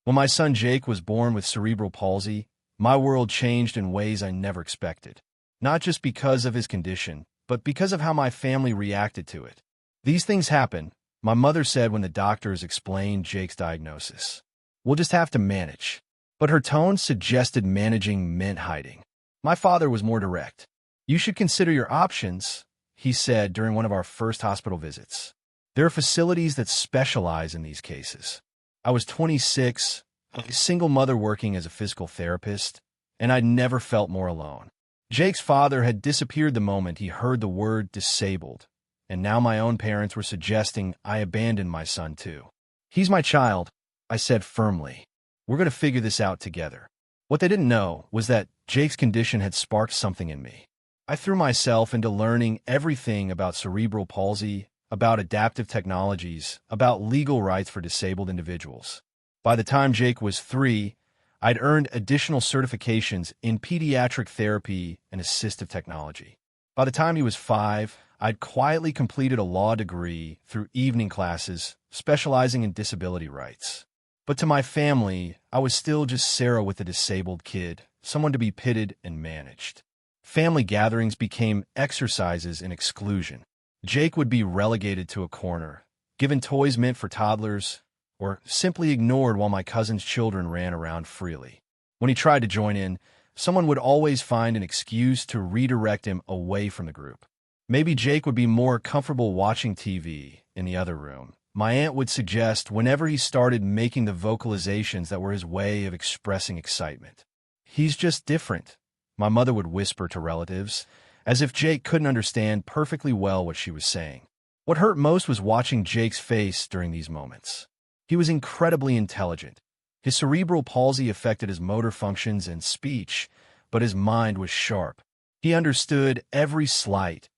When my son Jake was born with cerebral palsy, my world changed in ways I never expected. Not just because of his condition, but because of how my family reacted to it. These things happen, my mother said when the doctors explained Jake's diagnosis. We'll just have to manage. But her tone suggested managing meant hiding. My father was more direct. You should consider your options, he said during one of our first hospital visits. There are facilities that specialize in these cases. I was 26, a single mother working as a physical therapist, and I'd never felt more alone. Jake's father had disappeared the moment he heard the word disabled, and now my own parents were suggesting I abandon my son too. He's my child, I said firmly. We're going to figure this out together. What they didn't know was that Jake's condition had sparked something in me. I threw myself into learning everything about cerebral palsy, about adaptive technologies, about legal rights for disabled individuals. By the time Jake was 3, I'd earned additional certifications in pediatric therapy and assistive technology. By the time he was 5, I'd quietly completed a law degree through evening classes, specializing in disability rights. But to my family, I was still just Sarah with a disabled kid, someone to be pitted and managed. Family gatherings became exercises in exclusion. Jake would be relegated to a corner, given toys meant for toddlers, or simply ignored while my cousin's children ran around freely. When he tried to join in, someone would always find an excuse to redirect him away from the group. Maybe Jake would be more comfortable watching TV in the other room. My aunt would suggest whenever he started making the vocalizations that were his way of expressing excitement. He's just different, my mother would whisper to relatives, as if Jake couldn't understand perfectly well what she was saying. What hurt most was watching Jake's face during these moments. He was incredibly intelligent. His cerebral palsy affected his motor functions and speech, but his mind was sharp. He understood every slight,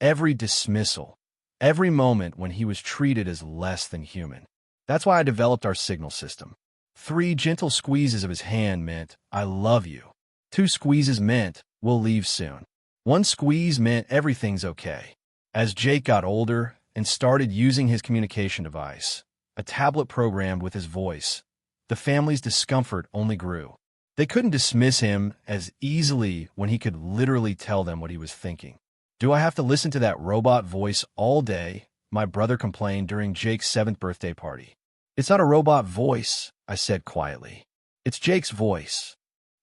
every dismissal, every moment when he was treated as less than human. That's why I developed our signal system. 3 gentle squeezes of his hand meant, I love you. 2 squeezes meant, we'll leave soon. 1 squeeze meant everything's okay. As Jake got older and started using his communication device, a tablet programmed with his voice, the family's discomfort only grew. They couldn't dismiss him as easily when he could literally tell them what he was thinking. Do I have to listen to that robot voice all day? My brother complained during Jake's 7th birthday party. It's not a robot voice, I said quietly. It's Jake's voice.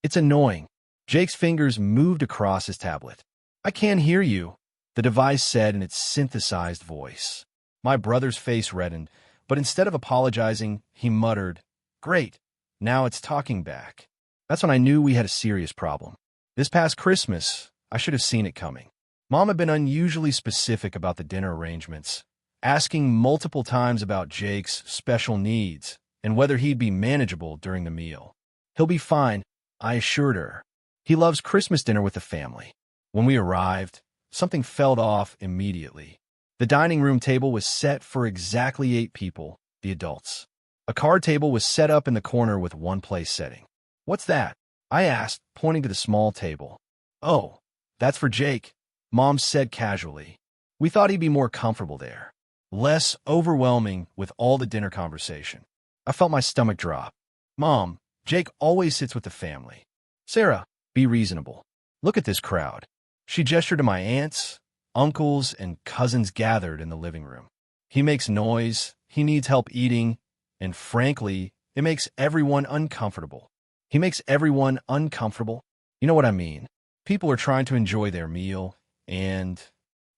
It's annoying. Jake's fingers moved across his tablet. I can't hear you, the device said in its synthesized voice. My brother's face reddened, but instead of apologizing, he muttered, Great, now it's talking back. That's when I knew we had a serious problem. This past Christmas, I should have seen it coming. Mom had been unusually specific about the dinner arrangements, asking multiple times about Jake's special needs and whether he'd be manageable during the meal. He'll be fine, I assured her. He loves Christmas dinner with the family. When we arrived, something fell off immediately. The dining room table was set for exactly 8 people, the adults. A card table was set up in the corner with 1 place setting. What's that? I asked, pointing to the small table. Oh, that's for Jake, Mom said casually. We thought he'd be more comfortable there, less overwhelming with all the dinner conversation. I felt my stomach drop. Mom, Jake always sits with the family. Sarah, be reasonable. Look at this crowd. She gestured to my aunts, uncles, and cousins gathered in the living room. He makes noise, he needs help eating, and frankly, it makes everyone uncomfortable. He makes everyone uncomfortable. You know what I mean? People are trying to enjoy their meal, and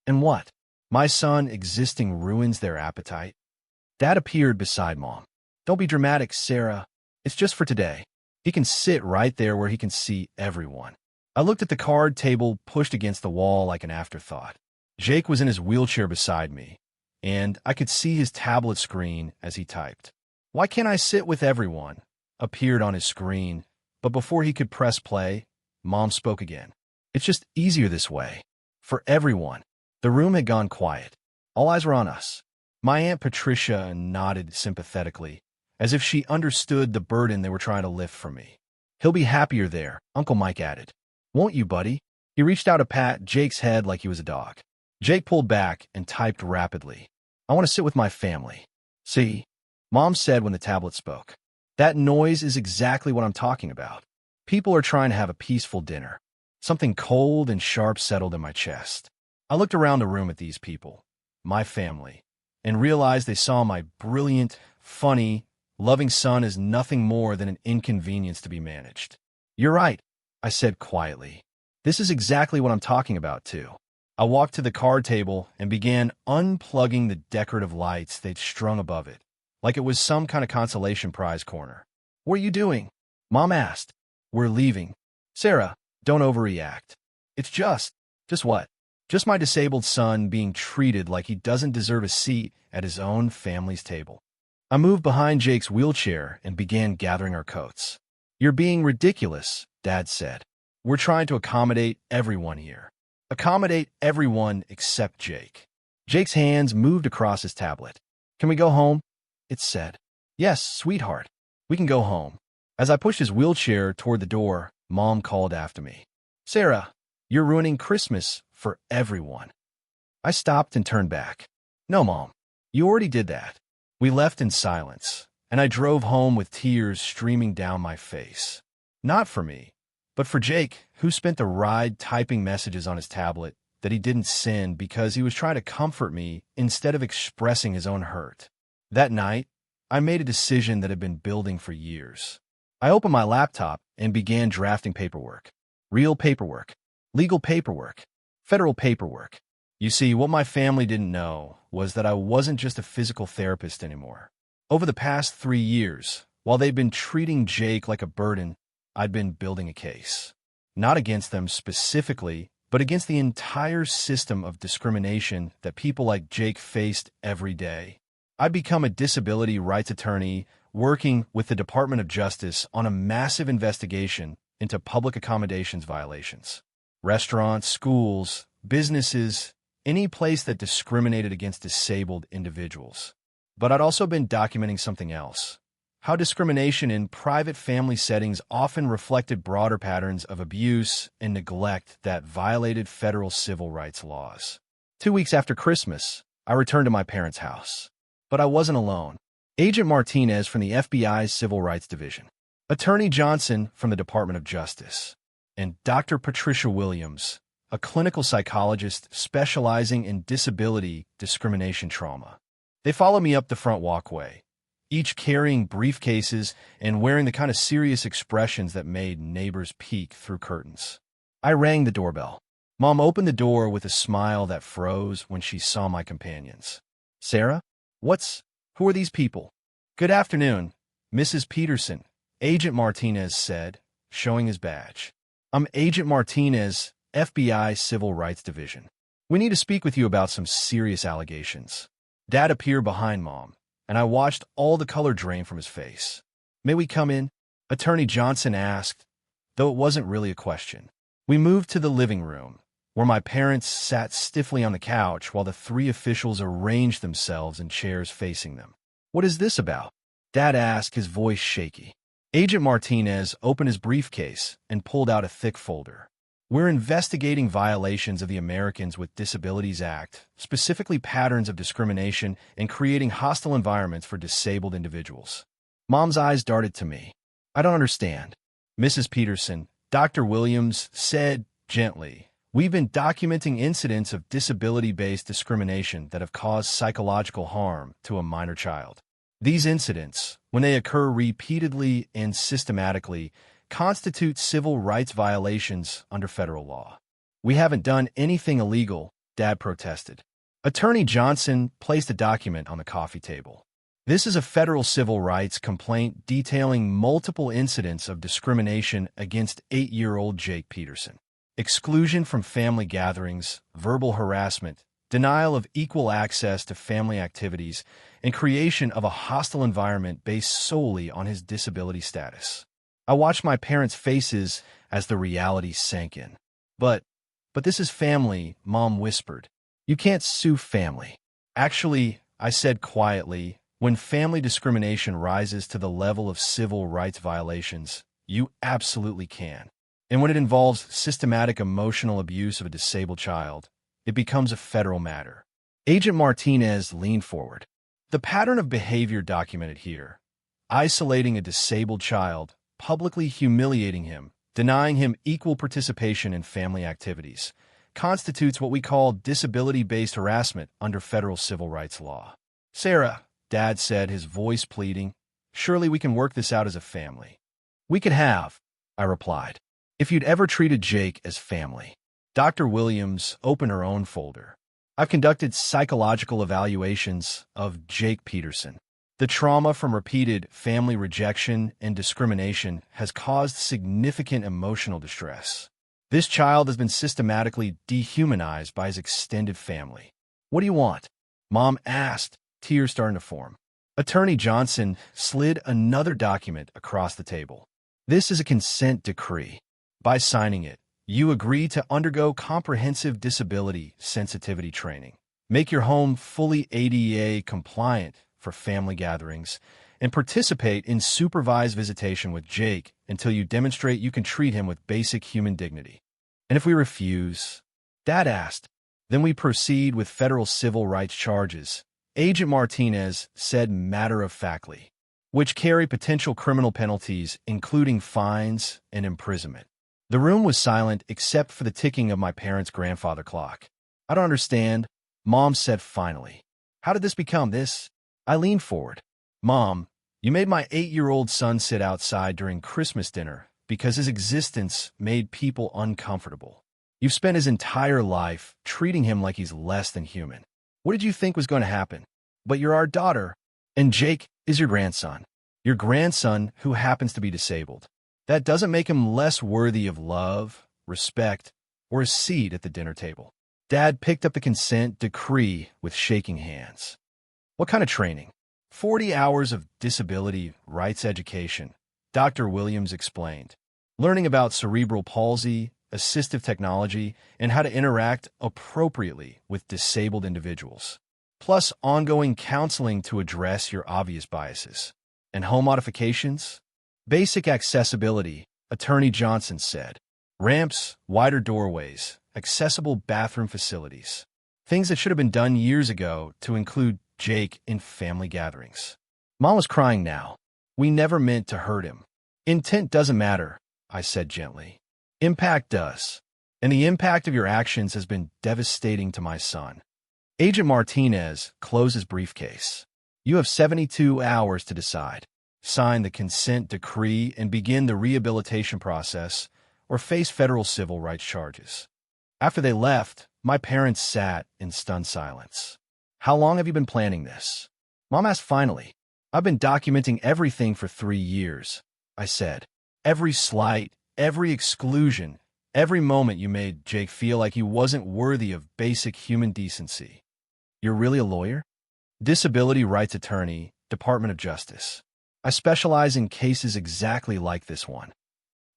what? My son existing ruins their appetite? Dad appeared beside Mom. Don't be dramatic, Sarah. It's just for today. He can sit right there where he can see everyone. I looked at the card table pushed against the wall like an afterthought. Jake was in his wheelchair beside me, and I could see his tablet screen as he typed. Why can't I sit with everyone? Appeared on his screen, but before he could press play, Mom spoke again. It's just easier this way. For everyone. The room had gone quiet. All eyes were on us. My Aunt Patricia nodded sympathetically, as if she understood the burden they were trying to lift from me. He'll be happier there, Uncle Mike added. Won't you, buddy? He reached out to pat Jake's head like he was a dog. Jake pulled back and typed rapidly. I want to sit with my family. See? Mom said when the tablet spoke. That noise is exactly what I'm talking about. People are trying to have a peaceful dinner. Something cold and sharp settled in my chest. I looked around the room at these people, my family, and realized they saw my brilliant, funny, loving son as nothing more than an inconvenience to be managed. "You're right," I said quietly. "This is exactly what I'm talking about, too." I walked to the card table and began unplugging the decorative lights they'd strung above it, like it was some kind of consolation prize corner. "What are you doing?" Mom asked. "We're leaving." "Sarah, don't overreact. It's just what? Just my disabled son being treated like he doesn't deserve a seat at his own family's table." I moved behind Jake's wheelchair and began gathering our coats. "You're being ridiculous," Dad said. "We're trying to accommodate everyone here. Accommodate everyone except Jake." Jake's hands moved across his tablet. "Can we go home?" it said. "Yes, sweetheart. We can go home." As I pushed his wheelchair toward the door, Mom called after me. "Sarah, you're ruining Christmas for everyone." I stopped and turned back. "No, Mom. You already did that." We left in silence, and I drove home with tears streaming down my face. Not for me, but for Jake, who spent the ride typing messages on his tablet that he didn't send because he was trying to comfort me instead of expressing his own hurt. That night, I made a decision that had been building for years. I opened my laptop and began drafting paperwork. Real paperwork. Legal paperwork. Federal paperwork. You see, what my family didn't know was that I wasn't just a physical therapist anymore. Over the past 3 years, while they've been treating Jake like a burden, I'd been building a case. Not against them specifically, but against the entire system of discrimination that people like Jake faced every day. I'd become a disability rights attorney working with the Department of Justice on a massive investigation into public accommodations violations. Restaurants, schools, businesses, any place that discriminated against disabled individuals. But I'd also been documenting something else. How discrimination in private family settings often reflected broader patterns of abuse and neglect that violated federal civil rights laws. 2 weeks after Christmas, I returned to my parents' house. But I wasn't alone. Agent Martinez from the FBI's Civil Rights Division, Attorney Johnson from the Department of Justice, and Dr. Patricia Williams, a clinical psychologist specializing in disability discrimination trauma. They followed me up the front walkway, each carrying briefcases and wearing the kind of serious expressions that made neighbors peek through curtains. I rang the doorbell. Mom opened the door with a smile that froze when she saw my companions. "Sarah? Who are these people?" "Good afternoon, Mrs. Peterson," Agent Martinez said, showing his badge. "I'm Agent Martinez, FBI Civil Rights Division. We need to speak with you about some serious allegations." Dad appeared behind Mom, and I watched all the color drain from his face. "May we come in?" Attorney Johnson asked, though it wasn't really a question. We moved to the living room, where my parents sat stiffly on the couch while the 3 officials arranged themselves in chairs facing them. "What is this about?" Dad asked, his voice shaky. Agent Martinez opened his briefcase and pulled out a thick folder. "We're investigating violations of the Americans with Disabilities Act, specifically patterns of discrimination and creating hostile environments for disabled individuals." Mom's eyes darted to me. "I don't understand." Mrs. Peterson, Dr. Williams said gently, "We've been documenting incidents of disability-based discrimination that have caused psychological harm to a minor child. These incidents, when they occur repeatedly and systematically, constitute civil rights violations under federal law." "We haven't done anything illegal," Dad protested. Attorney Johnson placed a document on the coffee table. "This is a federal civil rights complaint detailing multiple incidents of discrimination against 8-year-old Jake Peterson. Exclusion from family gatherings, verbal harassment, denial of equal access to family activities, and creation of a hostile environment based solely on his disability status." I watched my parents' faces as the reality sank in. But this is family," Mom whispered. "You can't sue family." "Actually," I said quietly, "when family discrimination rises to the level of civil rights violations, you absolutely can. And when it involves systematic emotional abuse of a disabled child, it becomes a federal matter." Agent Martinez leaned forward. "The pattern of behavior documented here, Isolating a disabled child, publicly humiliating him, denying him equal participation in family activities, constitutes what we call disability-based harassment under federal civil rights law. Sarah, Dad said, his voice pleading, surely we can work this out as a family. We could have, I replied, if you'd ever treated Jake as family. Dr. Williams opened her own folder. I've conducted psychological evaluations of Jake Peterson. The trauma from repeated family rejection and discrimination has caused significant emotional distress. This child has been systematically dehumanized by his extended family. What do you want? Mom asked, tears starting to form. Attorney Johnson slid another document across the table. This is a consent decree. By signing it, you agree to undergo comprehensive disability sensitivity training, make your home fully ADA compliant for family gatherings, and participate in supervised visitation with Jake until you demonstrate you can treat him with basic human dignity. And if we refuse? Dad asked. Then we proceed with federal civil rights charges, Agent Martinez said matter-of-factly, which carry potential criminal penalties, including fines and imprisonment. The room was silent except for the ticking of my parents' grandfather clock. I don't understand, Mom said finally. How did this become this? I leaned forward. Mom, you made my 8-year-old son sit outside during Christmas dinner because his existence made people uncomfortable. You've spent his entire life treating him like he's less than human. What did you think was going to happen? But you're our daughter, and Jake is your grandson. Your grandson who happens to be disabled. That doesn't make him less worthy of love, respect, or a seat at the dinner table. Dad picked up the consent decree with shaking hands. What kind of training? 40 hours of disability rights education, Dr. Williams explained. Learning about cerebral palsy, assistive technology, and how to interact appropriately with disabled individuals. Plus ongoing counseling to address your obvious biases. And home modifications? Basic accessibility, Attorney Johnson said. Ramps, wider doorways, accessible bathroom facilities. Things that should have been done years ago to include Jake in family gatherings. Mom was crying now. We never meant to hurt him. Intent doesn't matter, I said gently. Impact does. And the impact of your actions has been devastating to my son. Agent Martinez closed his briefcase. You have 72 hours to decide. Sign the consent decree and begin the rehabilitation process, or face federal civil rights charges. After they left, my parents sat in stunned silence. How long have you been planning this? Mom asked finally. I've been documenting everything for 3 years, I said. Every slight, every exclusion, every moment you made Jake feel like he wasn't worthy of basic human decency. You're really a lawyer? Disability rights attorney, Department of Justice. I specialize in cases exactly like this one.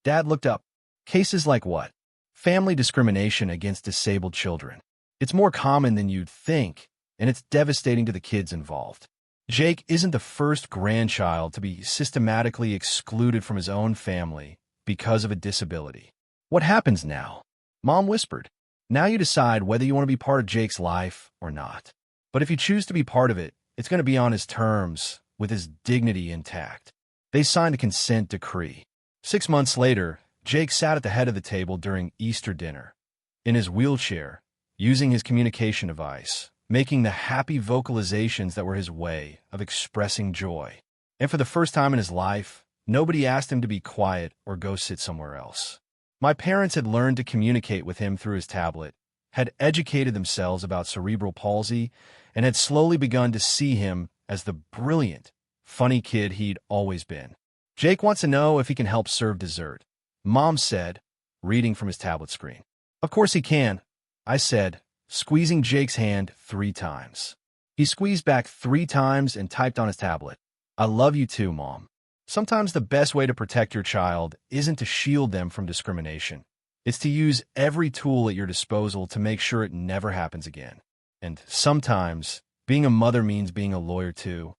Dad looked up. Cases like what? Family discrimination against disabled children. It's more common than you'd think, and it's devastating to the kids involved. Jake isn't the first grandchild to be systematically excluded from his own family because of a disability. What happens now? Mom whispered. Now you decide whether you want to be part of Jake's life or not. But if you choose to be part of it, it's going to be on his terms, with his dignity intact. They signed a consent decree. 6 months later, Jake sat at the head of the table during Easter dinner, in his wheelchair, using his communication device, making the happy vocalizations that were his way of expressing joy. And for the first time in his life, nobody asked him to be quiet or go sit somewhere else. My parents had learned to communicate with him through his tablet, had educated themselves about cerebral palsy, and had slowly begun to see him as the brilliant, funny kid he'd always been. Jake wants to know if he can help serve dessert, Mom said, reading from his tablet screen. Of course he can, I said, squeezing Jake's hand 3 times. He squeezed back 3 times and typed on his tablet. I love you too, Mom. Sometimes the best way to protect your child isn't to shield them from discrimination. It's to use every tool at your disposal to make sure it never happens again. And sometimes, being a mother means being a lawyer too.